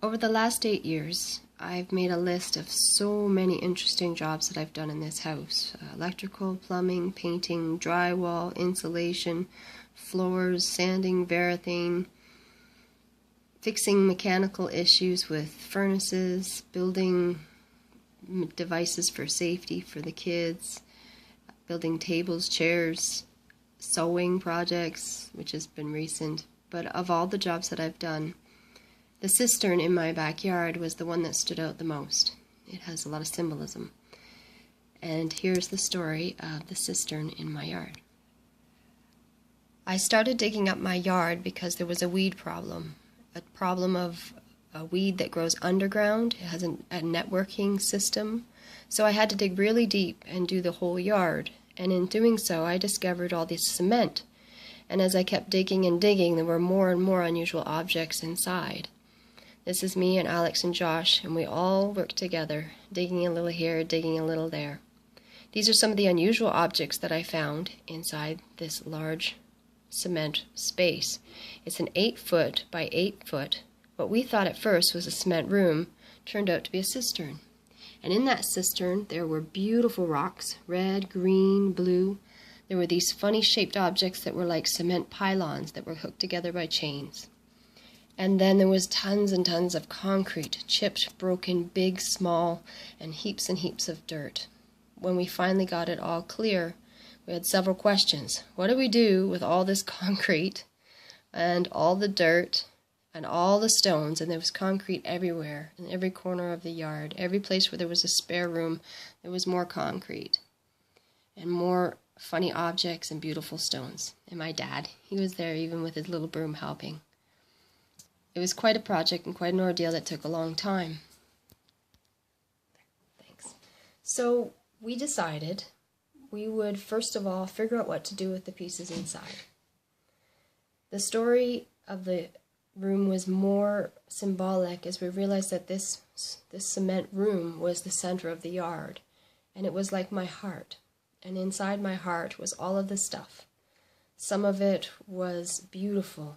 Over the last 8 years, I've made a list of so many interesting jobs that I've done in this house. Electrical, plumbing, painting, drywall, insulation, floors, sanding, varathane, fixing mechanical issues with furnaces, building devices for safety for the kids, building tables, chairs, sewing projects, which has been recent. But of all the jobs that I've done, the cistern in my backyard was the one that stood out the most. It has a lot of symbolism. And here's the story of the cistern in my yard. I started digging up my yard because there was a weed problem. A problem of a weed that grows underground. It has a networking system. So I had to dig really deep and do the whole yard. And in doing so, I discovered all this cement. And as I kept digging and digging, there were more and more unusual objects inside. This is me and Alex and Josh, and we all work together, digging a little here, digging a little there. These are some of the unusual objects that I found inside this large cement space. It's an 8-foot by 8-foot. What we thought at first was a cement room turned out to be a cistern. And in that cistern there were beautiful rocks, red, green, blue. There were these funny shaped objects that were like cement pylons that were hooked together by chains. And then there was tons and tons of concrete, chipped, broken, big, small, and heaps of dirt. When we finally got it all clear, we had several questions. What do we do with all this concrete and all the dirt and all the stones? And there was concrete everywhere, in every corner of the yard. Every place where there was a spare room, there was more concrete and more funny objects and beautiful stones. And my dad, he was there even with his little broom helping. It was quite a project and quite an ordeal that took a long time. Thanks. So we decided we would first of all figure out what to do with the pieces inside. The story of the room was more symbolic as we realized that this cement room was the center of the yard, and it was like my heart. And inside my heart was all of this stuff. Some of it was beautiful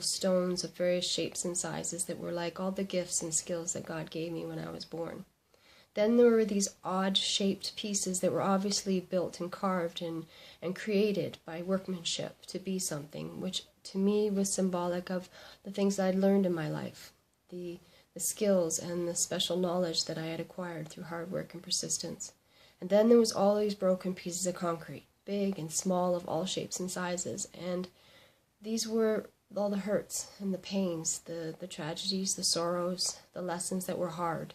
stones of various shapes and sizes that were like all the gifts and skills that God gave me when I was born. Then there were these odd-shaped pieces that were obviously built and carved and created by workmanship to be something, which to me was symbolic of the things I'd learned in my life, the skills and the special knowledge that I had acquired through hard work and persistence. And then there was all these broken pieces of concrete, big and small, of all shapes and sizes, and these were all the hurts and the pains, the tragedies, the sorrows, the lessons that were hard.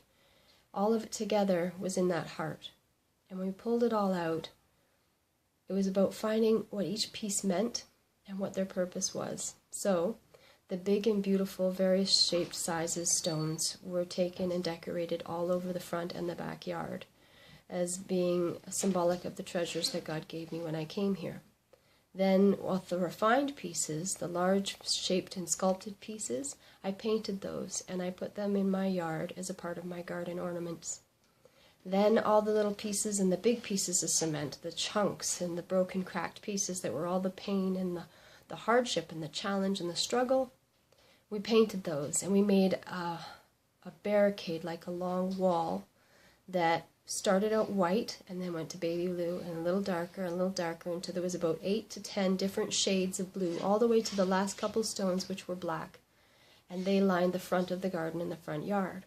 All of it together was in that heart. And when we pulled it all out, it was about finding what each piece meant and what their purpose was. So, the big and beautiful, various shaped sizes stones were taken and decorated all over the front and the backyard as being symbolic of the treasures that God gave me when I came here. Then, with the refined pieces, the large shaped and sculpted pieces, I painted those and I put them in my yard as a part of my garden ornaments. Then all the little pieces and the big pieces of cement, the chunks and the broken, cracked pieces that were all the pain and the hardship and the challenge and the struggle, we painted those and we made a barricade, like a long wall that started out white and then went to baby blue and a little darker until there was about 8 to 10 different shades of blue, all the way to the last couple stones, which were black, and they lined the front of the garden and the front yard.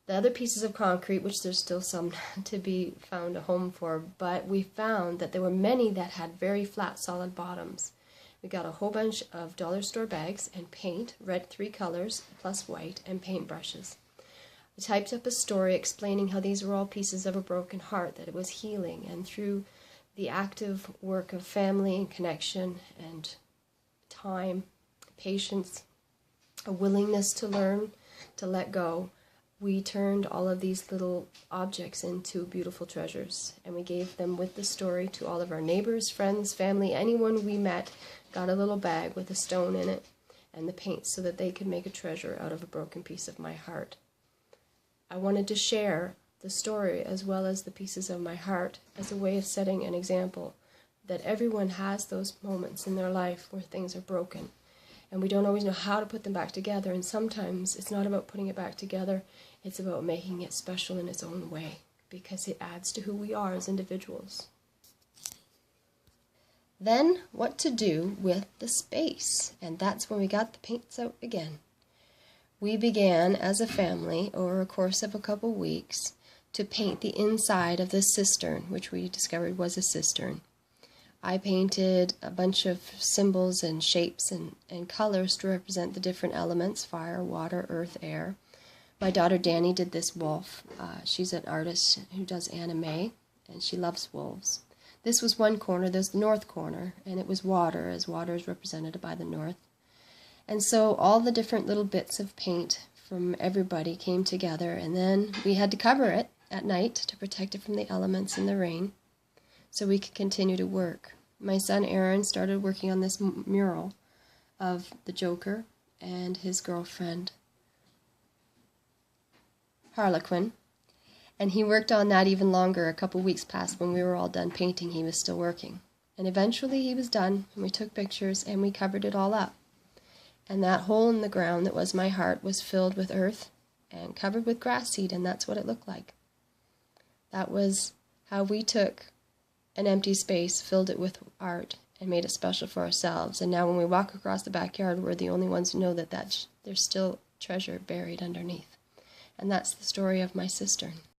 The other pieces of concrete, which there's still some to be found a home for, but we found that there were many that had very flat, solid bottoms. We got a whole bunch of dollar store bags and paint, red 3 colors plus white, and paint brushes. I typed up a story explaining how these were all pieces of a broken heart, that it was healing, and through the active work of family and connection and time, patience, a willingness to learn, to let go, we turned all of these little objects into beautiful treasures, and we gave them with the story to all of our neighbors, friends, family, anyone we met got a little bag with a stone in it and the paint so that they could make a treasure out of a broken piece of my heart. I wanted to share the story as well as the pieces of my heart as a way of setting an example that everyone has those moments in their life where things are broken and we don't always know how to put them back together, and sometimes it's not about putting it back together, it's about making it special in its own way, because it adds to who we are as individuals. Then, what to do with the space, and that's when we got the paints out again. We began, as a family, over a course of a couple weeks, to paint the inside of the cistern, which we discovered was a cistern. I painted a bunch of symbols and shapes and colors to represent the different elements: fire, water, earth, air. My daughter Danny did this wolf. She's an artist who does anime, and she loves wolves. This was one corner, there's the north corner, and it was water, as water is represented by the north. And so all the different little bits of paint from everybody came together, and then we had to cover it at night to protect it from the elements and the rain, so we could continue to work. My son Aaron started working on this mural of the Joker and his girlfriend Harlequin, and he worked on that even longer. A couple weeks passed. When we were all done painting, he was still working. And eventually he was done, and we took pictures and we covered it all up. And that hole in the ground that was my heart was filled with earth and covered with grass seed, and that's what it looked like. That was how we took an empty space, filled it with art, and made it special for ourselves. And now when we walk across the backyard, we're the only ones who know that there's still treasure buried underneath. And that's the story of my cistern.